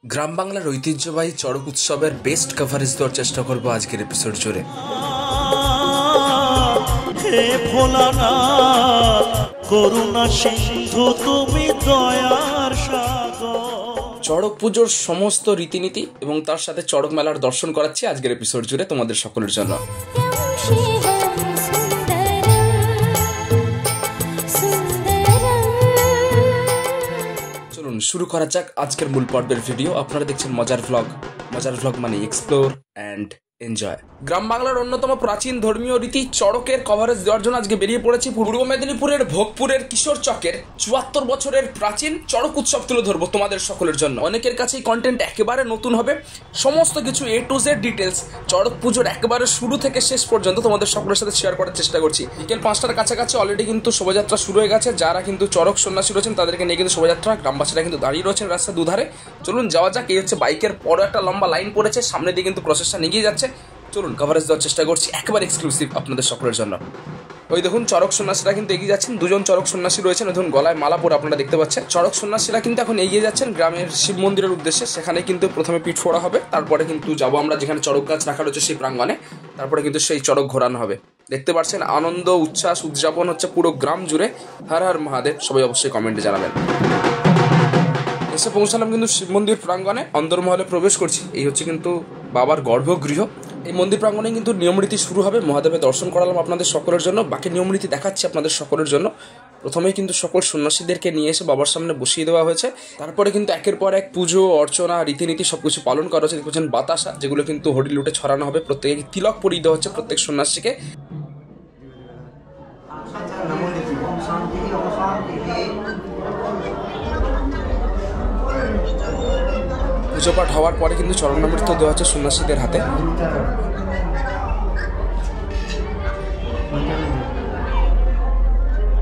গ্রাম বাংলার ঐতিহ্যবাহী চড়ক উৎসবের বেস্ট কভারেজ দেওয়ার চেষ্টা করবো আজকের এপিসোড জুড়ে। হে ভোলানাথ করুণা সিন্ধু তুমি দয়ার সাগর। চড়ক পুজোর সমস্ত রীতিনীতি এবং তার সাথে চড়ক মেলার দর্শন করাচ্ছি আজকের এপিসোড জুড়ে তোমাদের সকলের জন্য। চলুন শুরু করা যাক আজকের মূল পর্বের ভিডিও। আপনারা দেখছেন মজার ভ্লগ মানে এক্সপ্লোর অ্যান্ড এনজয়। গ্রাম বাংলার অন্যতম প্রাচীন ধর্মীয় রীতি চড়কের কভারেজ দেওয়ার জন্য আজকে বেরিয়ে পড়েছি পূর্ব মেদিনীপুরের ভোগপুরের কিশোর চকের ৭৪ বছরের প্রাচীন চড়ক উৎসব তুলে ধরবো তোমাদের সকলের জন্য। অনেকের কাছে এই কন্টেন্ট একেবারে নতুন হবে, সমস্ত কিছু A to Z details Charak পুজোর একেবারে শুরু থেকে শেষ পর্যন্ত তোমাদের সকলের সাথে শেয়ার করার চেষ্টা করছি। বিকেল ৫টার কাছাকাছি অলরেডি কিন্তু শোভাযাত্রা শুরু হয়ে গেছে। যারা কিন্তু চড়ক সন্ন্যাসী রয়েছেন তাদেরকে নিয়ে কিন্তু শোভাযাত্রা, গ্রামবাসীরা কিন্তু দাঁড়িয়ে রয়েছেন রাস্তার দুধারে। চলুন যাওয়া যাক। এই হচ্ছে বাইকের বড় একটা লম্বা লাইন পড়েছে, সামনে দিয়ে কিন্তু প্রসেসটা এগিয়ে যাচ্ছে। চলুন কভারেজ দেওয়ার চেষ্টা করছি একেবারে এক্সক্লুসিভ আপনাদের সকলের জন্য। ওই দেখুন চড়ক সন্ন্যাসীরা কিন্তু এগিয়ে যাচ্ছেন, দুজন চড়ক সন্ন্যাসী রয়েছেন, দেখুন গলায় মালা পরে আপনারা দেখতে পাচ্ছেন। চড়ক সন্ন্যাসীরা কিন্তু এখন এগিয়ে যাচ্ছেন গ্রামের শিব মন্দিরের উদ্দেশ্যে। সেখানে কিন্তু প্রথমে পিঠ ফোড়া হবে, তারপরে কিন্তু যাবো আমরা যেখানে চড়ক গাছ রাখা রয়েছে সেই প্রাঙ্গণে, তারপরে কিন্তু সেই চড়ক ঘোরানো হবে। দেখতে পাচ্ছেন আনন্দ উচ্ছ্বাস উদযাপন হচ্ছে পুরো গ্রাম জুড়ে। হর হর মহাদেব, সবাই অবশ্যই কমেন্টে জানাবেন। এসে পৌঁছালাম কিন্তু শিব মন্দির প্রাঙ্গণে, অন্দরমহলে প্রবেশ করছি। এই হচ্ছে কিন্তু বাবার গর্ভগৃহ। এই মন্দির প্রাঙ্গণে কিন্তু নিয়মরীতি শুরু হবে। মহাদেবের দর্শন করালাম আপনাদের সকলের জন্য, বাকি নিয়মরীতি দেখাচ্ছি আপনাদের সকলের জন্য। প্রথমেই কিন্তু সকল সন্ন্যাসীদেরকে নিয়ে এসে বাবার সামনে বসিয়ে দেওয়া হয়েছে। তারপরে কিন্তু একের পর এক পুজো অর্চনা রীতিনীতি সবকিছু পালন করা হচ্ছে। দেখছেন বাতাসা, যেগুলো কিন্তু হরি লুটে ছড়ানো হবে। প্রত্যেকে তিলক পরিয়ে দেওয়া হচ্ছে প্রত্যেক সন্ন্যাসীকে। পুজো পাঠ হওয়ার পরে কিন্তু চরণামৃত দেওয়া হচ্ছে সন্ন্যাসীদের হাতে।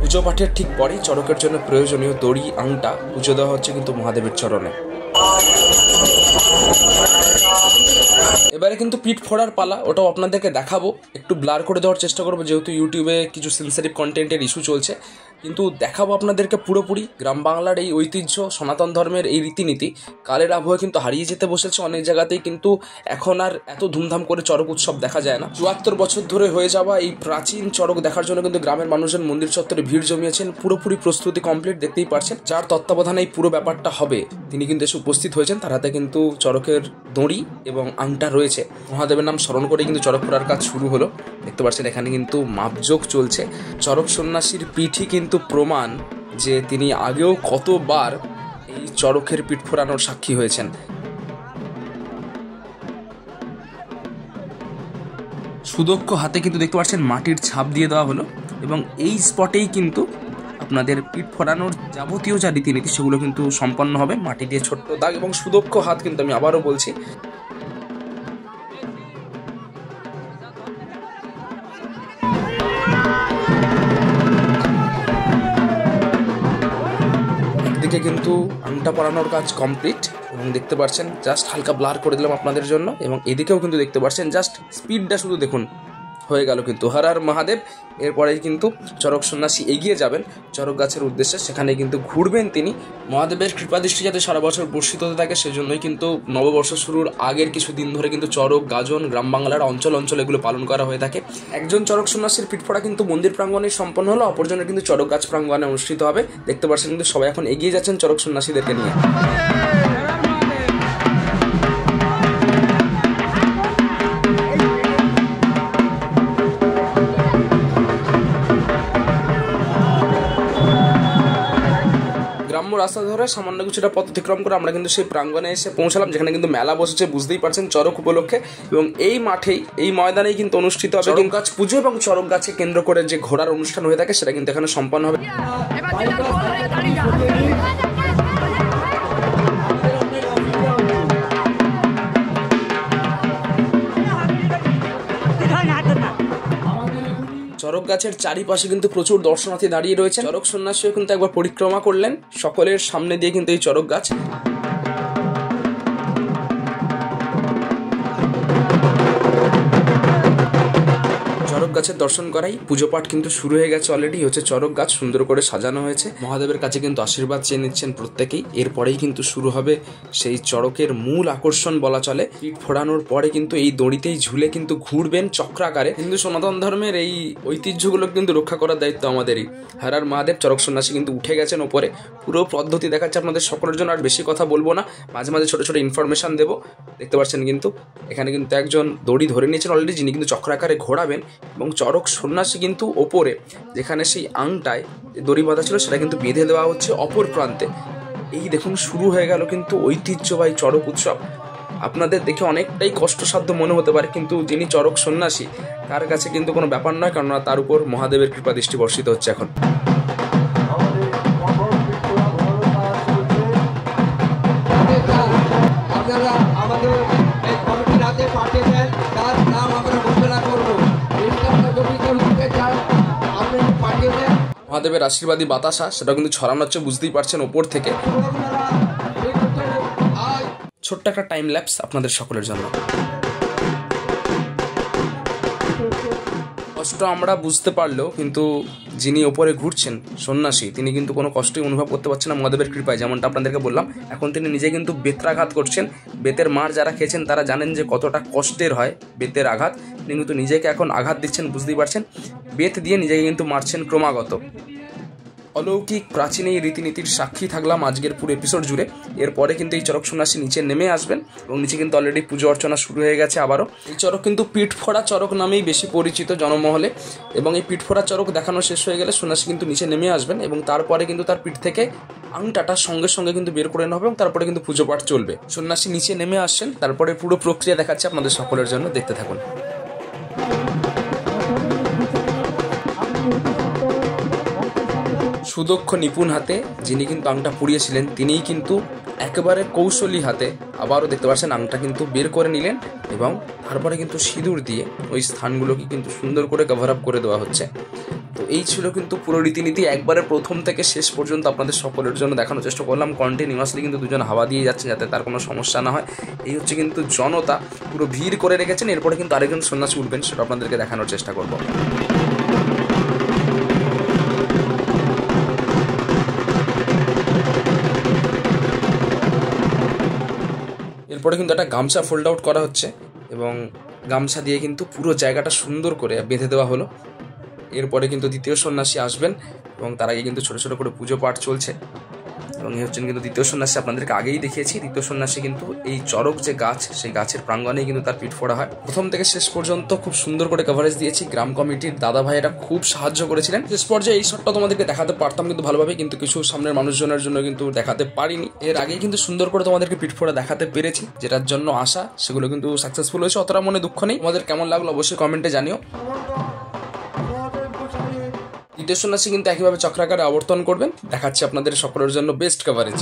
পুজো পাঠের ঠিক পরেই চড়কের জন্য প্রয়োজনীয় দড়ি আংটা পুজো দেওয়া হচ্ছে কিন্তু মহাদেবের চরণে। এবারে কিন্তু পিঠ ফোড়ার পালা, ওটাও আপনাদেরকে দেখাবো। একটু ব্লার করে দেওয়ার চেষ্টা করবো যেহেতু ইউটিউবে কিছু সেন্সিটিভ কন্টেন্টের ইস্যু চলছে, কিন্তু দেখাবো আপনাদেরকে পুরোপুরি গ্রাম বাংলার এই ঐতিহ্য, সনাতন ধর্মের এই রীতিনীতি। কালের আবহে কিন্তু হারিয়ে যেতে বসেছে অনেক জায়গাতেই, কিন্তু এখন আর এত ধুমধাম করে চড়ক উৎসব দেখা যায় না। ৭৪ বছর ধরে হয়ে যাওয়া এই প্রাচীন চড়ক দেখার জন্য কিন্তু গ্রামের মানুষজন মন্দির চত্বরে ভিড় জমিয়েছেন। পুরোপুরি প্রস্তুতি কমপ্লিট, দেখতেই পারছেন। যার তত্ত্বাবধানে এই পুরো ব্যাপারটা হবে তিনি কিন্তু এসে উপস্থিত হয়েছেন। তার হাতে কিন্তু চড়কের দড়ি এবং আংটা রয়েছে। মহাদেবের নাম স্মরণ করে কিন্তু চড়ক ফোড়ার কাজ শুরু হলো। দেখতে পাচ্ছেন এখানে কিন্তু মাপযোগ চলছে। চড়ক সন্ন্যাসীর পিঠই কিন্তু প্রমাণ যে তিনি আগেও কতবার এই চড়কের পিঠ ফোড়ানোর সাক্ষী হয়েছেন। সুদক্ষ হাতে কিন্তু দেখতে পাচ্ছেন মাটির ছাপ দিয়ে দেওয়া হলো, এবং এই স্পটেই কিন্তু আপনাদের পিঠ ফোড়ানোর যাবতীয় যা রীতিনীতি সেগুলো কিন্তু সম্পন্ন হবে। মাটি দিয়ে ছোট্ট দাগ এবং সুদক্ষ হাত, কিন্তু আমি আবারও বলছি একদিকে কিন্তু আংটা পরানোর কাজ কমপ্লিট, এবং দেখতে পাচ্ছেন জাস্ট হালকা ব্লার করে দিলাম আপনাদের জন্য। এবং এদিকেও কিন্তু দেখতে পাচ্ছেন জাস্ট স্পিডটা শুধু দেখুন, হয়ে গেল কিন্তু হর হর মহাদেব। এরপরে কিন্তু চড়ক সন্ন্যাসী এগিয়ে যাবেন চড়ক গাছের উদ্দেশ্যে, সেখানে কিন্তু ঘুরবেন তিনি। মহাদেবের কৃপাদৃষ্টি যাতে সারা বছর বর্ষিত হতে থাকে সেজন্যই কিন্তু নববর্ষ শুরুর আগের কিছু দিন ধরে কিন্তু চড়ক গাজন গ্রাম বাংলার অঞ্চল এগুলো পালন করা হয়ে থাকে। একজন চড়ক সন্ন্যাসীর পিঠফোড়া কিন্তু মন্দির প্রাঙ্গণে সম্পন্ন হলো, অপরজনের কিন্তু চড়ক গাছ প্রাঙ্গণে অনুষ্ঠিত হবে। দেখতে পাচ্ছেন কিন্তু সবাই এখন এগিয়ে যাচ্ছেন চড়ক সন্ন্যাসীদেরকে নিয়ে। গ্রাম্য রাস্তা ধরে সামান্য কিছুটা পথ অতিক্রম করে আমরা কিন্তু সেই প্রাঙ্গণে এসে পৌঁছালাম, যেখানে কিন্তু মেলা বসেছে বুঝতেই পারছেন চড়ক উপলক্ষে। এবং এই মাঠেই, এই ময়দানেই কিন্তু অনুষ্ঠিত হবে চড়ক গাছ পুজো, এবং চড়ক গাছে কেন্দ্র করে যে ঘোড়ার অনুষ্ঠান হয়ে থাকে সেটা কিন্তু এখানে সম্পন্ন হবে। চড়ক গাছের চারিপাশে কিন্তু প্রচুর দর্শনার্থী দাঁড়িয়ে রয়েছে। চড়ক সন্ন্যাসীও কিন্তু একবার পরিক্রমা করলেন সকলের সামনে দিয়ে কিন্তু এই চড়ক গাছ। চড়ক গাছের গাছের দর্শন করাই। পুজো পাঠ কিন্তু শুরু হয়ে গেছে অলরেডি। হচ্ছে চড়ক গাছ সুন্দর করে সাজানো হয়েছে, মহাদেবের কাছে কিন্তু আশীর্বাদ চেয়ে নিচ্ছেন প্রত্যেকেই। এরপরেই কিন্তু শুরু হবে সেই চড়কের মূল আকর্ষণ বলা চলে। পিঠ ফোড়ানোর পরে কিন্তু এই দড়িতেই ঝুলে কিন্তু ঘুরবেন চক্রাকারে। হিন্দু সনাতন ধর্মের এই ঐতিহ্যগুলো কিন্তু রক্ষা করার দায়িত্ব আমাদেরই। হর হর মহাদেব। চড়ক সন্ন্যাসী কিন্তু উঠে গেছেন ওপরে, পুরো পদ্ধতি দেখাচ্ছে আপনাদের সকলের জন্য। আর বেশি কথা বলবো না, মাঝে মাঝে ছোট ছোট ইনফরমেশন দেবো। দেখতে পাচ্ছেন কিন্তু এখানে কিন্তু একজন দড়ি ধরে নিয়েছেন অলরেডি, যিনি কিন্তু চক্রাকারে ঘোরাবেন। এবং চড়ক সন্ন্যাসী কিন্তু ওপরে যেখানে সেই আংটায় দড়ি বাঁধা ছিল সেটা কিন্তু বেঁধে দেওয়া হচ্ছে অপর প্রান্তে। এই দেখুন শুরু হয়ে গেল কিন্তু ঐতিহ্যবাহী চড়ক উৎসব। আপনাদের দেখে অনেকটাই কষ্টসাধ্য মনে হতে পারে, কিন্তু যিনি চড়ক সন্ন্যাসী তার কাছে কিন্তু কোনো ব্যাপার নয়, কেননা তার উপর মহাদেবের কৃপা দৃষ্টি বর্ষিত হচ্ছে এখন। মহাদেবের আশীর্বাদী বাতাসা সেটা কিন্তু ছড়ানো হচ্ছে, বুঝতেই পারছেন ওপর থেকে। ছোট্ট একটা টাইম ল্যাপস আপনাদের সকলের জন্য। কষ্ট আমরা বুঝতে পারলেও কিন্তু যিনি ওপরে ঘুরছেন সন্ন্যাসী, তিনি কিন্তু কোনো কষ্টই অনুভব করতে পারছেন না মহাদেবের কৃপায়। যেমনটা আপনাদেরকে বললাম, এখন তিনি নিজে কিন্তু বেত্রাঘাত করছেন। বেতের মার যারা খেয়েছেন তারা জানেন যে কতটা কষ্টের হয় বেতের আঘাত। তিনি কিন্তু নিজেকে এখন আঘাত দিচ্ছেন, বুঝতেই পারছেন। বেত দিয়ে নিজেকে কিন্তু মারছেন ক্রমাগত। অলৌকিক প্রাচীন এই রীতিনীতির সাক্ষী থাকলাম আজকের পুরো এপিসোড জুড়ে। এরপরে কিন্তু এই চড়ক সন্ন্যাসী নিচে নেমে আসবেন এবং নিচে কিন্তু অলরেডি পুজো অর্চনা শুরু হয়ে গেছে আবারও। এই চড়ক কিন্তু পিঠ ফোড়া চড়ক নামেই বেশি পরিচিত জনমহলে। এবং এই পিঠ ফোড়া চড়ক দেখানো শেষ হয়ে গেলে সন্ন্যাসী কিন্তু নিচে নেমে আসবেন এবং তারপরে কিন্তু তার পিঠ থেকে আংটাটা সঙ্গে সঙ্গে কিন্তু বের করে নেওয়া হবে এবং তারপরে কিন্তু পুজো পাঠ চলবে। সন্ন্যাসী নিচে নেমে আসছেন, তারপরে পুরো প্রক্রিয়া দেখাচ্ছে আপনাদের সকলের জন্য, দেখতে থাকুন। সুদক্ষ নিপুণ হাতে যিনি কিন্তু আংটা পুড়িয়েছিলেন, তিনিই কিন্তু একেবারে কৌশলী হাতে আবারও দেখতে পাচ্ছেন আংটা কিন্তু বের করে নিলেন এবং তারপরে কিন্তু সিঁদুর দিয়ে ওই স্থানগুলোকে কিন্তু সুন্দর করে কভার আপ করে দেওয়া হচ্ছে। তো এই ছিল কিন্তু পুরো রীতিনীতি। একবারে প্রথম থেকে শেষ পর্যন্ত আপনাদের সকলের জন্য দেখানোর চেষ্টা করলাম। কন্টিনিউয়াসলি কিন্তু দুজন হাওয়া দিয়ে যাচ্ছেন যাতে তার কোনো সমস্যা না হয়। এই হচ্ছে কিন্তু জনতা পুরো ভিড় করে রেখেছেন। এরপরে কিন্তু আরেকজন সন্ন্যাসী উঠবেন, সেটা আপনাদেরকে দেখানোর চেষ্টা করব। এরপরে কিন্তু একটা গামছা ফোল্ড আউট করা হচ্ছে এবং গামছা দিয়ে কিন্তু পুরো জায়গাটা সুন্দর করে বেঁধে দেওয়া হলো। এরপরে কিন্তু দ্বিতীয় সন্ন্যাসী আসবেন এবং তার আগে কিন্তু ছোটো ছোটো করে পুজো পাঠ চলছে। এবং এই হচ্ছেন কিন্তু দ্বিতীয় সন্ন্যাসী, আপনাদেরকে আগেই দেখিয়েছি। দ্বিতীয় সন্ন্যাসী কিন্তু এই চড়ক যে গাছ, সেই গাছের প্রাঙ্গণেই কিন্তু তার পিঠ ফোড়া হয়। প্রথম থেকে শেষ পর্যন্ত খুব সুন্দর করে কভারেজ দিয়েছি। গ্রাম কমিটির দাদা ভাইয়েরা খুব সাহায্য করেছিলেন। শেষ পর্যায়ে এই শটটা তোমাদেরকে দেখাতে পারতাম কিন্তু ভালোভাবে, কিন্তু কিছু সামনের মানুষজনের জন্য কিন্তু দেখাতে পারিনি। এর আগেই কিন্তু সুন্দর করে তোমাদেরকে পিঠ ফোড়া দেখাতে পেরেছি, যেটার জন্য আশা সেগুলো কিন্তু সাকসেসফুল হয়েছে। অতটা মনে দুঃখ নেই। তোমাদের কেমন লাগলো অবশ্যই কমেন্টে জানিও। দ্বিতীয় সন্ন্যাসী কিন্তু একইভাবে চক্রাকারে আবর্তন করবেন। দেখাচ্ছি আপনাদের সকলের জন্য বেস্ট কভারেজ।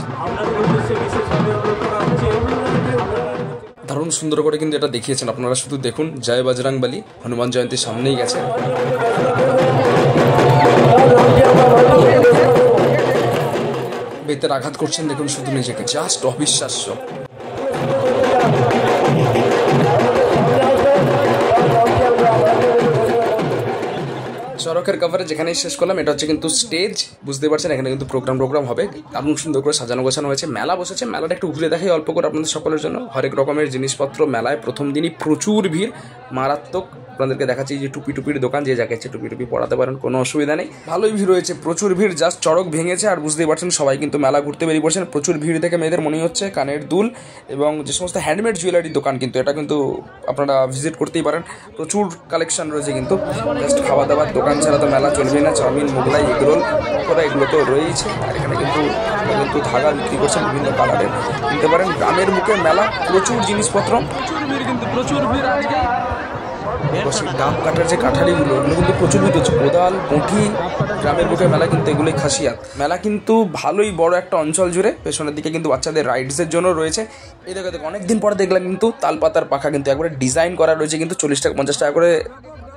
দারুণ সুন্দর করে কিন্তু এটা দেখিয়েছেন আপনারা, শুধু দেখুন। জয় বজরংবলী, হনুমান জয়ন্তী সামনেই গেছে। বেতের আঘাত করছেন দেখুন শুধু নিজেকে, জাস্ট অবিশ্বাস্য। চড়কের কভারে যেখানেই শেষ করলাম, এটা হচ্ছে কিন্তু স্টেজ, বুঝতে পারছেন। এখানে কিন্তু প্রোগ্রাম হবে, দারুণ সুন্দর করে সাজানো গোছানো হয়েছে। মেলা বসেছে, মেলাটা একটু ঘুরে দেখাই অল্প করে আপনাদের সকলের জন্য। হরেক রকমের জিনিসপত্র মেলায়। প্রথম দিনই প্রচুর ভিড়, মারাত্মক। আপনাদেরকে দেখাচ্ছি যে টুপির দোকান, যে যাকে ইচ্ছে টুপি পড়াতে পারেন, কোনো অসুবিধা নেই। ভালোই ভিড় হয়েছে, প্রচুর ভিড়। জাস্ট চড়ক ভেঙেছে আর বুঝতেই পারছেন সবাই কিন্তু মেলা ঘুরতে বেরিয়ে পড়ছেন। প্রচুর ভিড় দেখে মেয়েদের মনে হচ্ছে কানের দুল এবং যে সমস্ত হ্যান্ডমেড জুয়েলারির দোকান, কিন্তু এটা কিন্তু আপনারা ভিজিট করতেই পারেন। প্রচুর কালেকশন রয়েছে কিন্তু। জাস্ট খাওয়া দাওয়ার দোকান ছাড়া তো মেলা চলবে না। চাউমিন, মোগলাই, এগরোল করা এগুলো তো রয়েছে। আর এখানে কিন্তু ধাগা বিক্রি করছেন বিভিন্ন কালারের, কিনতে পারেন। গ্রামের বুকে মেলা, প্রচুর জিনিসপত্র, প্রচুর ভিড় কিন্তু প্রচুর ভিড়। আজকে ডাব কাটার যে কাঠারিগুলো, ওগুলো কিন্তু প্রচুর ভিড় হচ্ছে। কোদাল, পুঁঠি, গ্রামের বুকে মেলা কিন্তু এগুলোই খাসিয়াত। মেলা কিন্তু ভালোই বড় একটা অঞ্চল জুড়ে। পেছনের দিকে কিন্তু বাচ্চাদের রাইডসের জন্য রয়েছে। এই দেখো অনেকদিন পরে দেখলাম কিন্তু তালপাতার পাখা কিন্তু একবারে ডিজাইন করা রয়েছে কিন্তু 40 টাকা 50 টাকা করে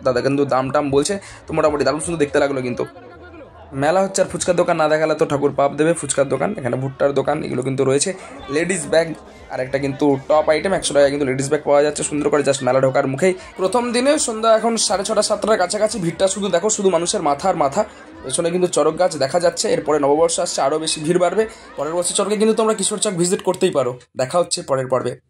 দাদা কিন্তু দাম বলছে। তো মোটামুটি দারুণ সুন্দর দেখতে লাগলো কিন্তু। মেলা হচ্ছে আর ফুচকার দোকান না দেখালে তো ঠাকুর পাপ দেবে। ফুচকার দোকান, এখানে ভুট্টার দোকান এগুলো কিন্তু রয়েছে। লেডিস ব্যাগ আর একটা কিন্তু টপ আইটেম 100 টাকা কিন্তু লেডিস ব্যাগ পাওয়া যাচ্ছে সুন্দর করে, জাস্ট মেলা ঢোকার মুখেই। প্রথম দিনে সন্ধ্যা এখন 6:30 7টার কাছাকাছি। ভিড়টা শুধু দেখো, শুধু মানুষের মাথা আর মাথা। পেছনে কিন্তু চড়ক গাছ দেখা যাচ্ছে। এরপরে নববর্ষ আসছে, আরও বেশি ভিড় বাড়বে। পরের বছর চড়কে কিন্তু তোমরা কিশোরচক ভিজিট করতেই পারো। দেখা হচ্ছে পরের পর্বে।